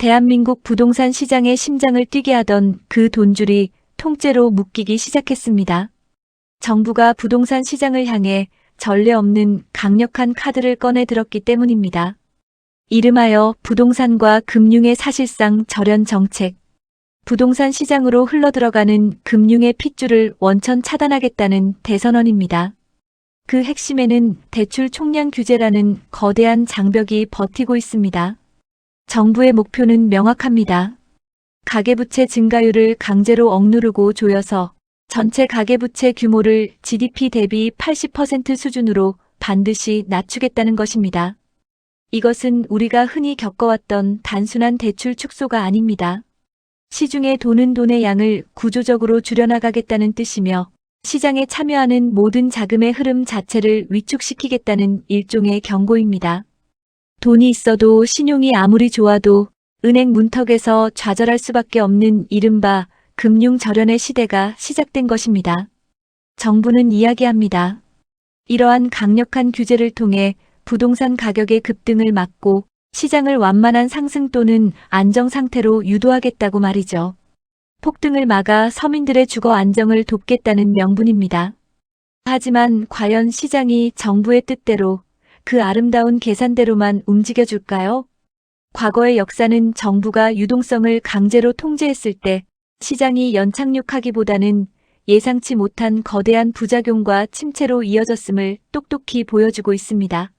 대한민국 부동산 시장의 심장을 뛰게 하던 그 돈줄이 통째로 묶이기 시작했습니다. 정부가 부동산 시장을 향해 전례 없는 강력한 카드를 꺼내 들었기 때문입니다. 이름하여 부동산과 금융의 사실상 절연 정책. 부동산 시장으로 흘러들어가는 금융의 핏줄을 원천 차단하겠다는 대선언입니다. 그 핵심에는 대출 총량 규제라는 거대한 장벽이 버티고 있습니다. 정부의 목표는 명확합니다. 가계부채 증가율을 강제로 억누르고 조여서 전체 가계부채 규모를 GDP 대비 80% 수준으로 반드시 낮추겠다는 것입니다. 이것은 우리가 흔히 겪어왔던 단순한 대출 축소가 아닙니다. 시중에 도는 돈의 양을 구조적으로 줄여나가겠다는 뜻이며 시장에 참여하는 모든 자금의 흐름 자체를 위축시키겠다는 일종의 경고입니다. 돈이 있어도 신용이 아무리 좋아도 은행 문턱에서 좌절할 수밖에 없는 이른바 금융절연의 시대가 시작된 것입니다. 정부는 이야기합니다. 이러한 강력한 규제를 통해 부동산 가격의 급등을 막고 시장을 완만한 상승 또는 안정 상태로 유도하겠다고 말이죠. 폭등을 막아 서민들의 주거 안정을 돕겠다는 명분입니다. 하지만 과연 시장이 정부의 뜻대로 그 아름다운 계산대로만 움직여줄까요? 과거의 역사는 정부가 유동성을 강제로 통제했을 때 시장이 연착륙하기보다는 예상치 못한 거대한 부작용과 침체로 이어졌음을 똑똑히 보여주고 있습니다.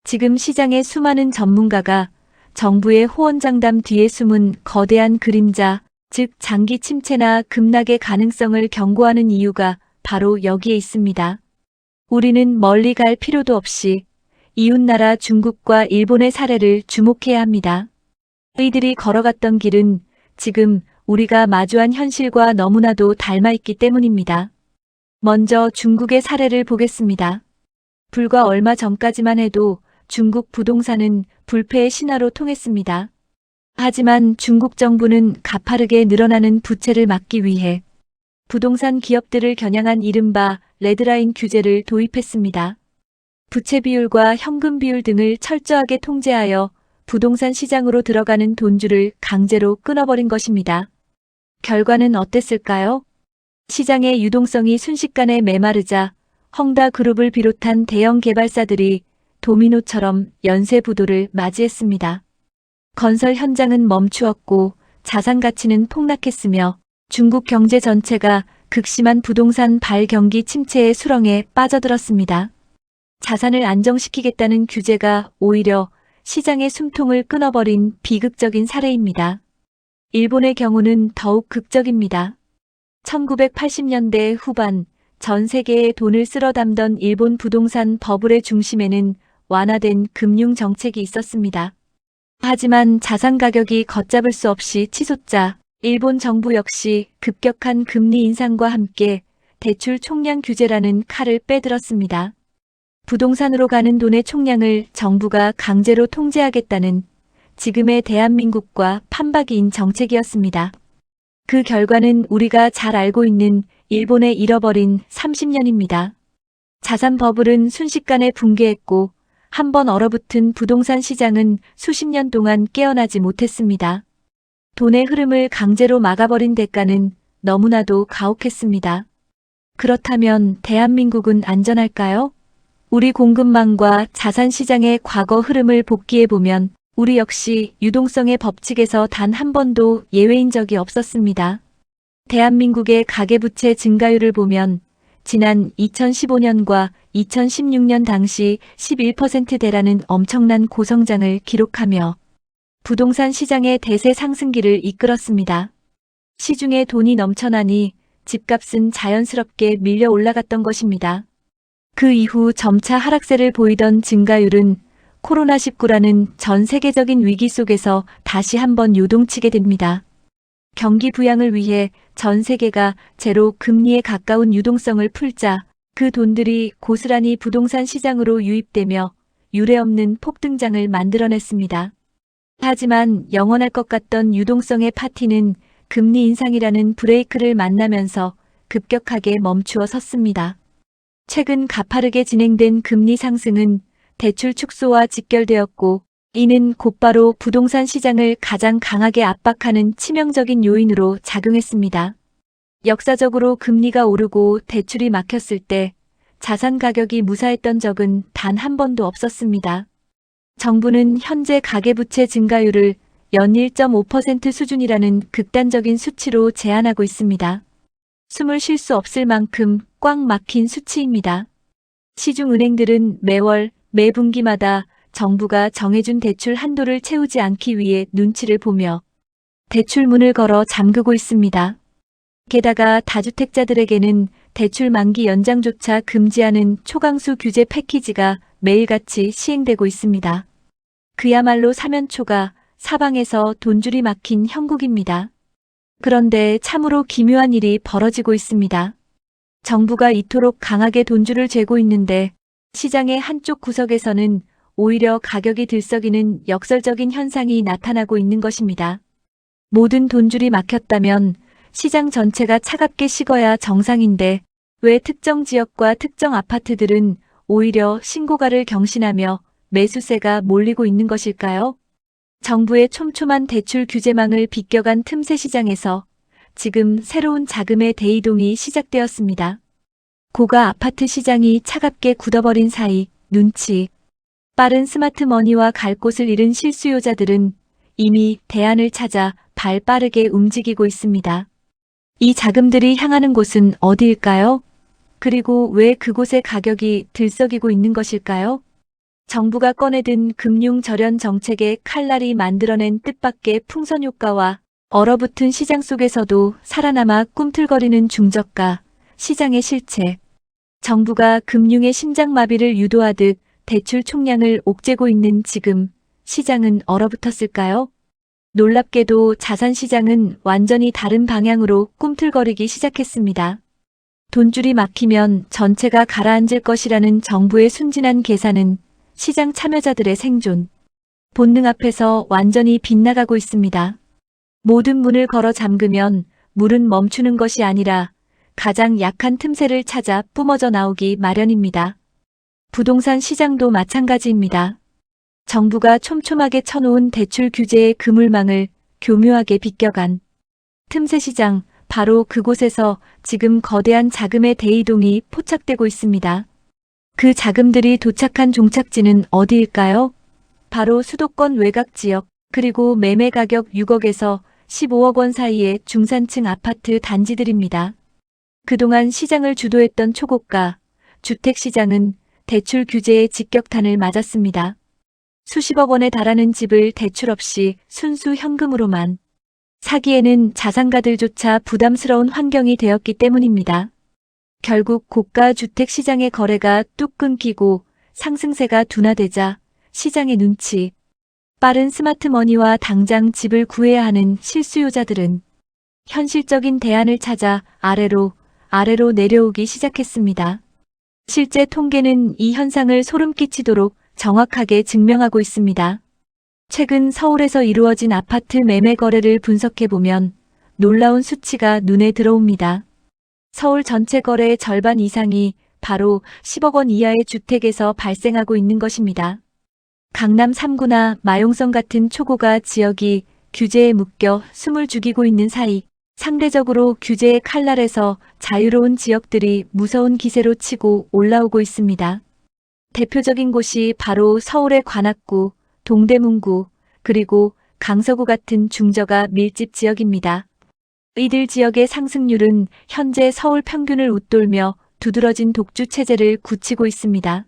지금 시장의 수많은 전문가가 정부의 호언장담 뒤에 숨은 거대한 그림자, 즉 장기 침체나 급락의 가능성을 경고하는 이유가 바로 여기에 있습니다. 우리는 멀리 갈 필요도 없이 이웃나라 중국과 일본의 사례를 주목해야 합니다. 그들이 걸어갔던 길은 지금 우리가 마주한 현실과 너무나도 닮아있기 때문입니다. 먼저 중국의 사례를 보겠습니다. 불과 얼마 전까지만 해도 중국 부동산은 불패의 신화로 통했습니다. 하지만 중국 정부는 가파르게 늘어나는 부채를 막기 위해 부동산 기업들을 겨냥한 이른바 레드라인 규제를 도입했습니다. 부채 비율과 현금 비율 등을 철저하게 통제하여 부동산 시장으로 들어가는 돈줄을 강제로 끊어버린 것입니다. 결과는 어땠을까요? 시장의 유동성이 순식간에 메마르자 헝다그룹을 비롯한 대형 개발사들이 도미노처럼 연쇄부도를 맞이했습니다. 건설 현장은 멈추었고 자산 가치는 폭락했으며 중국 경제 전체가 극심한 부동산 발경기 침체의 수렁에 빠져들었습니다. 자산을 안정시키겠다는 규제가 오히려 시장의 숨통을 끊어버린 비극적인 사례입니다. 일본의 경우는 더욱 극적입니다. 1980년대 후반 전 세계에 돈을 쓸어 담던 일본 부동산 버블의 중심에는 완화된 금융 정책이 있었습니다. 하지만 자산 가격이 걷잡을 수 없이 치솟자 일본 정부 역시 급격한 금리 인상과 함께 대출 총량 규제라는 칼을 빼들었습니다. 부동산으로 가는 돈의 총량을 정부가 강제로 통제하겠다는 지금의 대한민국과 판박이인 정책이었습니다. 그 결과는 우리가 잘 알고 있는 일본의 잃어버린 30년입니다. 자산 버블은 순식간에 붕괴했고 한번 얼어붙은 부동산 시장은 수십 년 동안 깨어나지 못했습니다. 돈의 흐름을 강제로 막아버린 대가는 너무나도 가혹했습니다. 그렇다면 대한민국은 안전할까요? 우리 공급망과 자산시장의 과거 흐름을 복기해보면 우리 역시 유동성의 법칙에서 단 한 번도 예외인 적이 없었습니다. 대한민국의 가계부채 증가율을 보면 지난 2015년과 2016년 당시 11%대라는 엄청난 고성장을 기록하며 부동산 시장의 대세 상승기를 이끌었습니다. 시중에 돈이 넘쳐나니 집값은 자연스럽게 밀려 올라갔던 것입니다. 그 이후 점차 하락세를 보이던 증가율은 코로나19라는 전 세계적인 위기 속에서 다시 한번 요동치게 됩니다. 경기 부양을 위해 전 세계가 제로 금리에 가까운 유동성을 풀자 그 돈들이 고스란히 부동산 시장으로 유입되며 유례없는 폭등장을 만들어냈습니다. 하지만 영원할 것 같던 유동성의 파티는 금리 인상이라는 브레이크를 만나면서 급격하게 멈추어 섰습니다. 최근 가파르게 진행된 금리 상승은 대출 축소와 직결되었고 이는 곧바로 부동산 시장을 가장 강하게 압박하는 치명적인 요인으로 작용했습니다. 역사적으로 금리가 오르고 대출이 막혔을 때 자산 가격이 무사했던 적은 단 한 번도 없었습니다. 정부는 현재 가계부채 증가율을 연 1.5% 수준이라는 극단적인 수치로 제한하고 있습니다. 숨을 쉴 수 없을 만큼 꽉 막힌 수치입니다. 시중은행들은 매월, 매분기마다 정부가 정해준 대출 한도를 채우지 않기 위해 눈치를 보며 대출문을 걸어 잠그고 있습니다. 게다가 다주택자들에게는 대출 만기 연장조차 금지하는 초강수 규제 패키지가 매일같이 시행되고 있습니다. 그야말로 사면초가 사방에서 돈줄이 막힌 형국입니다. 그런데 참으로 기묘한 일이 벌어지고 있습니다. 정부가 이토록 강하게 돈줄을 쥐고 있는데 시장의 한쪽 구석에서는 오히려 가격이 들썩이는 역설적인 현상이 나타나고 있는 것입니다. 모든 돈줄이 막혔다면 시장 전체가 차갑게 식어야 정상인데 왜 특정 지역과 특정 아파트들은 오히려 신고가를 경신하며 매수세가 몰리고 있는 것일까요? 정부의 촘촘한 대출 규제망을 비껴간 틈새 시장에서 지금 새로운 자금의 대이동이 시작되었습니다. 고가 아파트 시장이 차갑게 굳어버린 사이 눈치 빠른 스마트머니와 갈 곳을 잃은 실수요자들은 이미 대안을 찾아 발 빠르게 움직이고 있습니다. 이 자금들이 향하는 곳은 어디일까요? 그리고 왜 그곳의 가격이 들썩이고 있는 것일까요? 정부가 꺼내든 금융 절연 정책의 칼날이 만들어낸 뜻밖의 풍선 효과와 얼어붙은 시장 속에서도 살아남아 꿈틀거리는 중저가, 시장의 실체. 정부가 금융의 심장마비를 유도하듯 대출 총량을 옥죄고 있는 지금 시장은 얼어붙었을까요? 놀랍게도 자산시장은 완전히 다른 방향으로 꿈틀거리기 시작했습니다. 돈줄이 막히면 전체가 가라앉을 것이라는 정부의 순진한 계산은 시장 참여자들의 생존, 본능 앞에서 완전히 빗나가고 있습니다. 모든 문을 걸어 잠그면 물은 멈추는 것이 아니라 가장 약한 틈새를 찾아 뿜어져 나오기 마련입니다. 부동산 시장도 마찬가지입니다. 정부가 촘촘하게 쳐놓은 대출 규제의 그물망을 교묘하게 비껴간 틈새 시장, 바로 그곳에서 지금 거대한 자금의 대이동이 포착되고 있습니다. 그 자금들이 도착한 종착지는 어디일까요? 바로 수도권 외곽 지역, 그리고 매매 가격 6억에서 15억 원 사이의 중산층 아파트 단지들입니다. 그동안 시장을 주도했던 초고가 주택시장은 대출 규제의 직격탄을 맞았습니다. 수십억 원에 달하는 집을 대출 없이 순수 현금으로만 사기에는 자산가들조차 부담스러운 환경이 되었기 때문입니다. 결국 고가 주택 시장의 거래가 뚝 끊기고 상승세가 둔화되자 시장의 눈치, 빠른 스마트머니와 당장 집을 구해야 하는 실수요자들은 현실적인 대안을 찾아 아래로 내려오기 시작했습니다. 실제 통계는 이 현상을 소름 끼치도록 정확하게 증명하고 있습니다. 최근 서울에서 이루어진 아파트 매매 거래를 분석해보면 놀라운 수치가 눈에 들어옵니다. 서울 전체 거래의 절반 이상이 바로 10억 원 이하의 주택에서 발생하고 있는 것입니다. 강남 3구나 마용성 같은 초고가 지역이 규제에 묶여 숨을 죽이고 있는 사이 상대적으로 규제의 칼날에서 자유로운 지역들이 무서운 기세로 치고 올라오고 있습니다. 대표적인 곳이 바로 서울의 관악구, 동대문구, 그리고 강서구 같은 중저가 밀집 지역입니다. 이들 지역의 상승률은 현재 서울 평균을 웃돌며 두드러진 독주 체제를 굳히고 있습니다.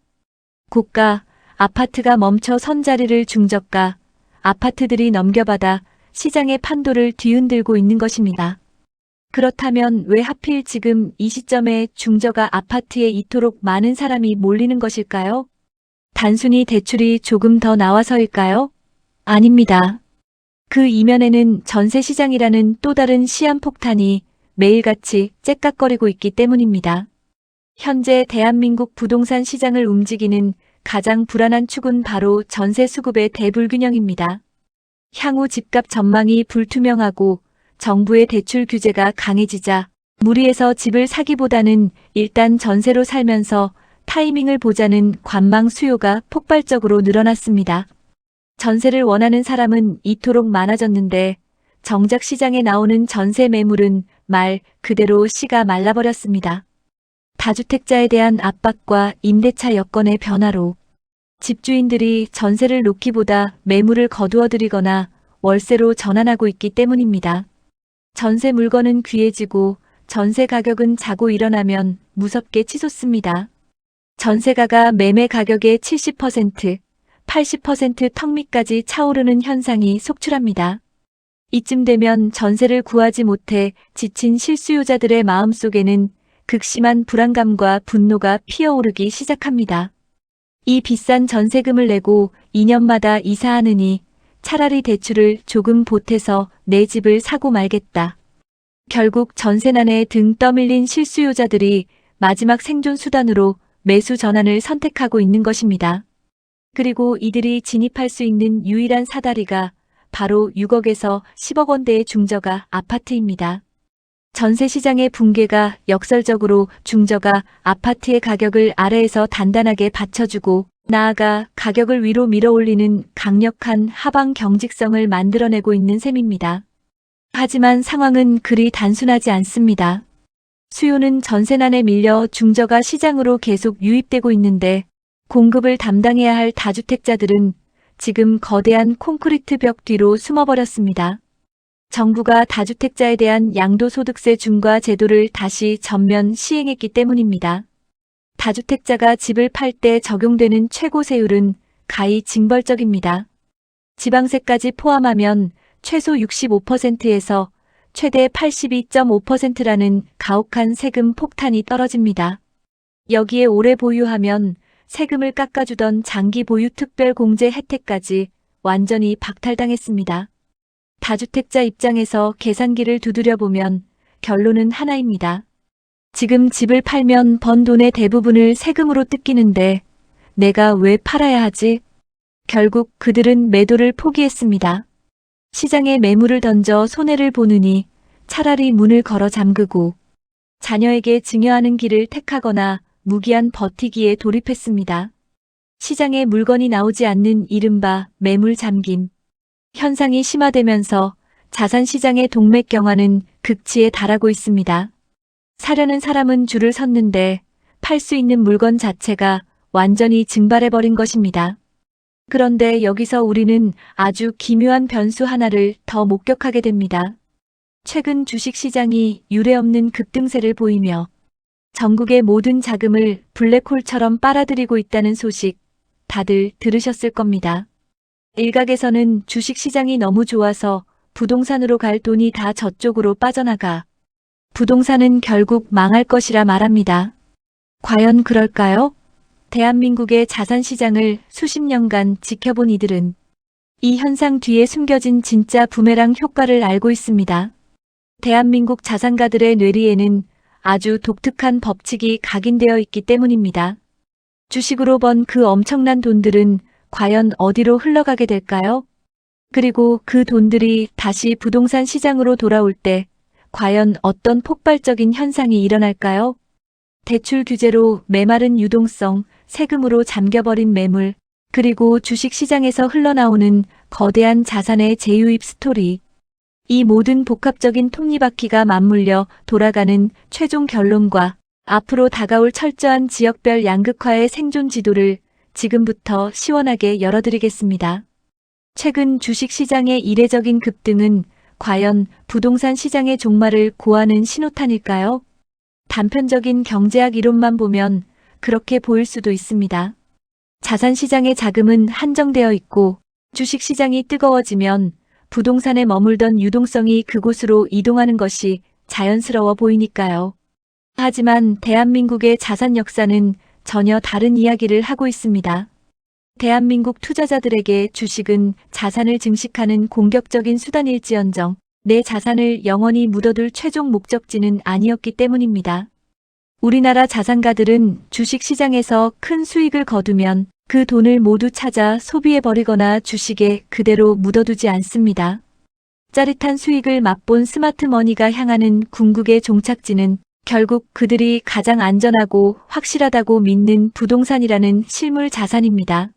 고가 아파트가 멈춰 선 자리를 중저가 아파트들이 넘겨받아 시장의 판도를 뒤흔들고 있는 것입니다. 그렇다면 왜 하필 지금 이 시점에 중저가 아파트에 이토록 많은 사람이 몰리는 것일까요? 단순히 대출이 조금 더 나와서일까요? 아닙니다. 그 이면에는 전세 시장이라는 또 다른 시한폭탄이 매일같이 째깍거리고 있기 때문입니다. 현재 대한민국 부동산 시장을 움직이는 가장 불안한 축은 바로 전세 수급의 대불균형입니다. 향후 집값 전망이 불투명하고 정부의 대출 규제가 강해지자 무리해서 집을 사기보다는 일단 전세로 살면서 타이밍을 보자는 관망 수요가 폭발적으로 늘어났습니다. 전세를 원하는 사람은 이토록 많아졌는데 정작 시장에 나오는 전세 매물은 말 그대로 씨가 말라버렸습니다. 다주택자에 대한 압박과 임대차 여건의 변화로 집주인들이 전세를 놓기보다 매물을 거두어들이거나 월세로 전환하고 있기 때문입니다. 전세 물건은 귀해지고 전세 가격은 자고 일어나면 무섭게 치솟습니다. 전세가가 매매 가격의 70%, 80% 턱 밑까지 차오르는 현상이 속출합니다. 이쯤 되면 전세를 구하지 못해 지친 실수요자들의 마음속에는 극심한 불안감과 분노가 피어오르기 시작합니다. 이 비싼 전세금을 내고 2년마다 이사하느니 차라리 대출을 조금 보태서 내 집을 사고 말겠다. 결국 전세난에 등 떠밀린 실수요자들이 마지막 생존 수단으로 매수 전환을 선택하고 있는 것입니다. 그리고 이들이 진입할 수 있는 유일한 사다리가 바로 6억에서 10억 원대의 중저가 아파트입니다. 전세 시장의 붕괴가 역설적으로 중저가 아파트의 가격을 아래에서 단단하게 받쳐주고 나아가 가격을 위로 밀어올리는 강력한 하방 경직성을 만들어내고 있는 셈입니다. 하지만 상황은 그리 단순하지 않습니다. 수요는 전세난에 밀려 중저가 시장으로 계속 유입되고 있는데 공급을 담당해야 할 다주택자들은 지금 거대한 콘크리트 벽 뒤로 숨어버렸습니다. 정부가 다주택자에 대한 양도소득세 중과 제도를 다시 전면 시행했기 때문입니다. 다주택자가 집을 팔 때 적용되는 최고세율은 가히 징벌적입니다. 지방세까지 포함하면 최소 65%에서 최대 82.5%라는 가혹한 세금 폭탄이 떨어집니다. 여기에 오래 보유하면 세금을 깎아주던 장기 보유 특별 공제 혜택까지 완전히 박탈당했습니다. 다주택자 입장에서 계산기를 두드려보면 결론은 하나입니다. 지금 집을 팔면 번 돈의 대부분을 세금으로 뜯기는데 내가 왜 팔아야 하지? 결국 그들은 매도를 포기했습니다. 시장에 매물을 던져 손해를 보느니 차라리 문을 걸어 잠그고 자녀에게 증여하는 길을 택하거나 무기한 버티기에 돌입했습니다. 시장에 물건이 나오지 않는 이른바 매물 잠김 현상이 심화되면서 자산시장의 동맥경화는 극치에 달하고 있습니다. 사려는 사람은 줄을 섰는데 팔 수 있는 물건 자체가 완전히 증발해버린 것입니다. 그런데 여기서 우리는 아주 기묘한 변수 하나를 더 목격하게 됩니다. 최근 주식시장이 유례없는 급등세를 보이며 전국의 모든 자금을 블랙홀처럼 빨아들이고 있다는 소식 다들 들으셨을 겁니다. 일각에서는 주식시장이 너무 좋아서 부동산으로 갈 돈이 다 저쪽으로 빠져나가 부동산은 결국 망할 것이라 말합니다. 과연 그럴까요? 대한민국의 자산시장을 수십 년간 지켜본 이들은 이 현상 뒤에 숨겨진 진짜 부메랑 효과를 알고 있습니다. 대한민국 자산가들의 뇌리에는 아주 독특한 법칙이 각인되어 있기 때문입니다. 주식으로 번 그 엄청난 돈들은 과연 어디로 흘러가게 될까요? 그리고 그 돈들이 다시 부동산 시장으로 돌아올 때 과연 어떤 폭발적인 현상이 일어날까요? 대출 규제로 메마른 유동성, 세금으로 잠겨버린 매물, 그리고 주식시장에서 흘러나오는 거대한 자산의 재유입 스토리. 이 모든 복합적인 톱니바퀴가 맞물려 돌아가는 최종 결론과 앞으로 다가올 철저한 지역별 양극화의 생존 지도를 지금부터 시원하게 열어드리겠습니다. 최근 주식시장의 이례적인 급등은 과연 부동산 시장의 종말을 고하는 신호탄일까요? 단편적인 경제학 이론만 보면 그렇게 보일 수도 있습니다. 자산시장의 자금은 한정되어 있고 주식시장이 뜨거워지면 부동산에 머물던 유동성이 그곳으로 이동하는 것이 자연스러워 보이니까요. 하지만 대한민국의 자산 역사는 전혀 다른 이야기를 하고 있습니다. 대한민국 투자자들에게 주식은 자산을 증식하는 공격적인 수단일지언정 내 자산을 영원히 묻어둘 최종 목적지는 아니었기 때문입니다. 우리나라 자산가들은 주식시장에서 큰 수익을 거두면 그 돈을 모두 찾아 소비해버리거나 주식에 그대로 묻어두지 않습니다. 짜릿한 수익을 맛본 스마트머니가 향하는 궁극의 종착지는 결국 그들이 가장 안전하고 확실하다고 믿는 부동산이라는 실물 자산입니다.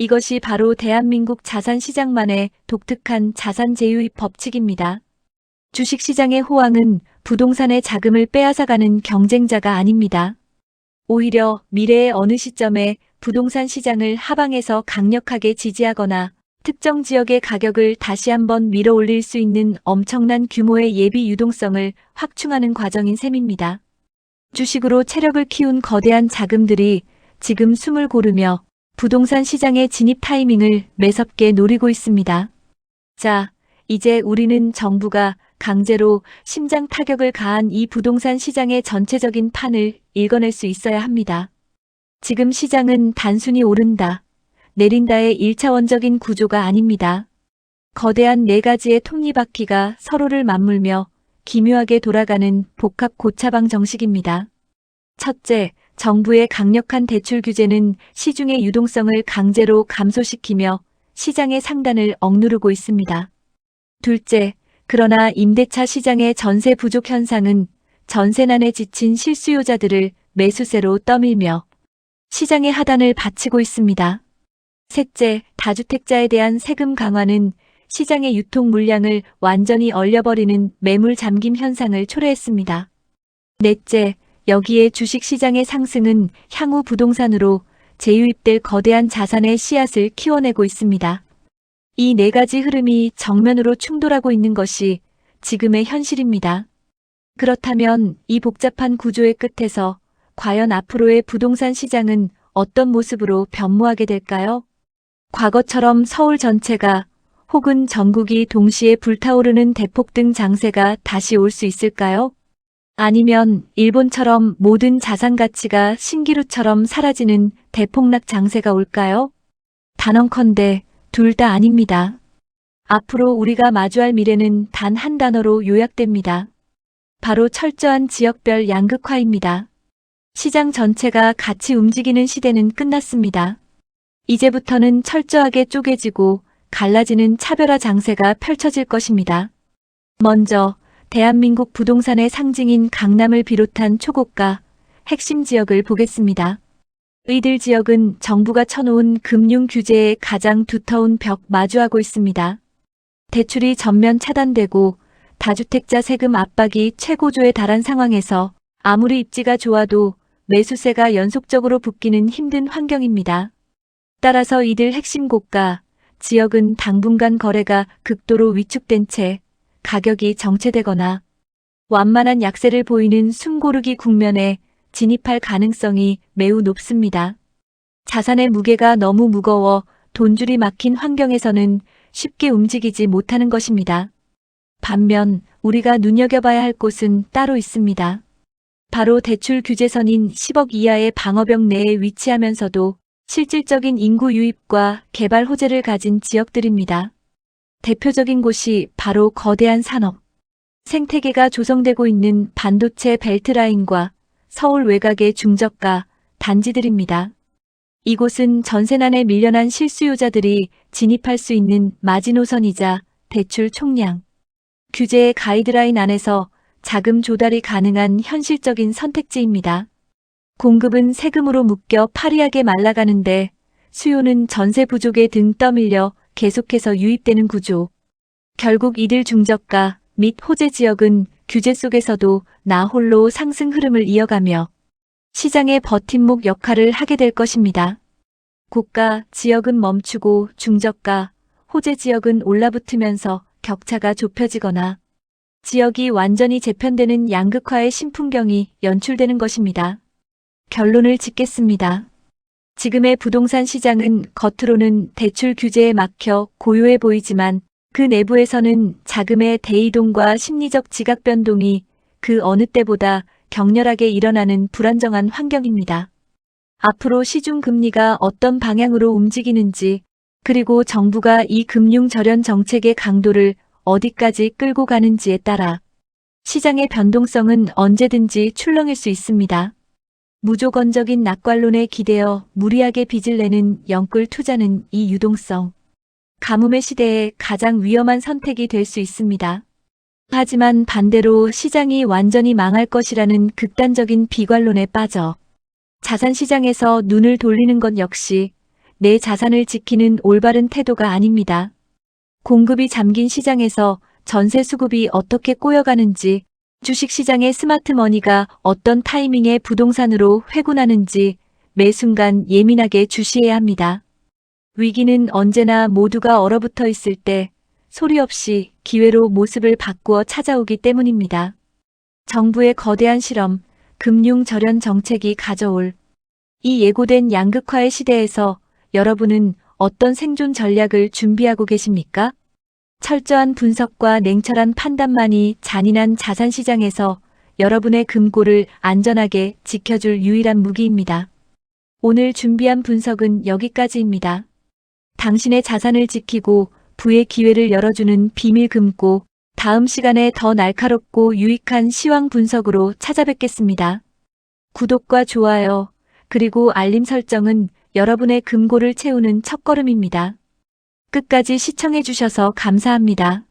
이것이 바로 대한민국 자산시장만의 독특한 자산 제휴입 법칙입니다. 주식시장의 호황은 부동산의 자금을 빼앗아가는 경쟁자가 아닙니다. 오히려 미래의 어느 시점에 부동산 시장을 하방에서 강력하게 지지하거나 특정 지역의 가격을 다시 한번 밀어 올릴 수 있는 엄청난 규모의 예비 유동성을 확충하는 과정인 셈입니다. 주식으로 체력을 키운 거대한 자금들이 지금 숨을 고르며 부동산 시장의 진입 타이밍을 매섭게 노리고 있습니다. 자, 이제 우리는 정부가 강제로 심장 타격을 가한 이 부동산 시장의 전체적인 판을 읽어낼 수 있어야 합니다. 지금 시장은 단순히 오른다, 내린다의 1차원적인 구조가 아닙니다. 거대한 4가지의 톱니바퀴가 서로를 맞물며 기묘하게 돌아가는 복합 고차방 정식입니다. 첫째, 정부의 강력한 대출 규제는 시중의 유동성을 강제로 감소시키며 시장의 상단을 억누르고 있습니다. 둘째, 그러나 임대차 시장의 전세 부족 현상은 전세난에 지친 실수요자들을 매수세로 떠밀며 시장의 하단을 받치고 있습니다. 셋째, 다주택자에 대한 세금 강화는 시장의 유통 물량을 완전히 얼려버리는 매물 잠김 현상을 초래했습니다. 넷째, 여기에 주식시장의 상승은 향후 부동산으로 재유입될 거대한 자산의 씨앗을 키워내고 있습니다. 이 4가지 흐름이 정면으로 충돌하고 있는 것이 지금의 현실입니다. 그렇다면 이 복잡한 구조의 끝에서 과연 앞으로의 부동산 시장은 어떤 모습으로 변모하게 될까요? 과거처럼 서울 전체가 혹은 전국이 동시에 불타오르는 대폭등 장세가 다시 올 수 있을까요? 아니면 일본처럼 모든 자산 가치가 신기루처럼 사라지는 대폭락 장세가 올까요? 단언컨대 둘 다 아닙니다. 앞으로 우리가 마주할 미래는 단 한 단어로 요약됩니다. 바로 철저한 지역별 양극화입니다. 시장 전체가 같이 움직이는 시대는 끝났습니다. 이제부터는 철저하게 쪼개지고 갈라지는 차별화 장세가 펼쳐질 것입니다. 먼저 대한민국 부동산의 상징인 강남을 비롯한 초고가, 핵심 지역을 보겠습니다. 이들 지역은 정부가 쳐놓은 금융 규제의 가장 두터운 벽 마주하고 있습니다. 대출이 전면 차단되고 다주택자 세금 압박이 최고조에 달한 상황에서 아무리 입지가 좋아도 매수세가 연속적으로 붙기는 힘든 환경입니다. 따라서 이들 핵심 고가 지역은 당분간 거래가 극도로 위축된 채 가격이 정체되거나 완만한 약세를 보이는 숨고르기 국면에 진입할 가능성이 매우 높습니다. 자산의 무게가 너무 무거워 돈줄이 막힌 환경에서는 쉽게 움직이지 못하는 것입니다. 반면 우리가 눈여겨봐야 할 곳은 따로 있습니다. 바로 대출 규제선인 10억 이하의 방어벽 내에 위치하면서도 실질적인 인구 유입과 개발 호재를 가진 지역들입니다. 대표적인 곳이 바로 거대한 산업, 생태계가 조성되고 있는 반도체 벨트라인과 서울 외곽의 중저가 단지들입니다. 이곳은 전세난에 밀려난 실수요자들이 진입할 수 있는 마지노선이자 대출 총량, 규제의 가이드라인 안에서 자금 조달이 가능한 현실적인 선택지입니다. 공급은 세금으로 묶여 파리하게 말라가는데 수요는 전세 부족에 등 떠밀려 계속해서 유입되는 구조. 결국 이들 중저가 및 호재 지역은 규제 속에서도 나 홀로 상승 흐름을 이어가며 시장의 버팀목 역할을 하게 될 것입니다. 고가 지역은 멈추고 중저가, 호재 지역은 올라붙으면서 격차가 좁혀지거나 지역이 완전히 재편되는 양극화의 신풍경이 연출되는 것입니다. 결론을 짓겠습니다. 지금의 부동산 시장은 겉으로는 대출 규제에 막혀 고요해 보이지만 그 내부에서는 자금의 대이동과 심리적 지각 변동이 그 어느 때보다 격렬하게 일어나는 불안정한 환경입니다. 앞으로 시중 금리가 어떤 방향으로 움직이는지, 그리고 정부가 이 금융 절연 정책의 강도를 어디까지 끌고 가는지에 따라 시장의 변동성은 언제든지 출렁일 수 있습니다. 무조건적인 낙관론에 기대어 무리하게 빚을 내는 영끌 투자는 이 유동성, 가뭄의 시대에 가장 위험한 선택이 될 수 있습니다. 하지만 반대로 시장이 완전히 망할 것이라는 극단적인 비관론에 빠져 자산시장에서 눈을 돌리는 것 역시 내 자산을 지키는 올바른 태도가 아닙니다. 공급이 잠긴 시장에서 전세 수급이 어떻게 꼬여가는지, 주식시장의 스마트머니가 어떤 타이밍에 부동산으로 회군하는지 매 순간 예민하게 주시해야 합니다. 위기는 언제나 모두가 얼어붙어 있을 때 소리 없이 기회로 모습을 바꾸어 찾아오기 때문입니다. 정부의 거대한 실험, 금융 절연 정책이 가져올 이 예고된 양극화의 시대에서 여러분은 어떤 생존 전략을 준비하고 계십니까? 철저한 분석과 냉철한 판단만이 잔인한 자산시장에서 여러분의 금고를 안전하게 지켜줄 유일한 무기입니다. 오늘 준비한 분석은 여기까지입니다. 당신의 자산을 지키고 부의 기회를 열어주는 비밀 금고, 다음 시간에 더 날카롭고 유익한 시황 분석으로 찾아뵙겠습니다. 구독과 좋아요, 그리고 알림 설정은 여러분의 금고를 채우는 첫걸음입니다. 끝까지 시청해주셔서 감사합니다.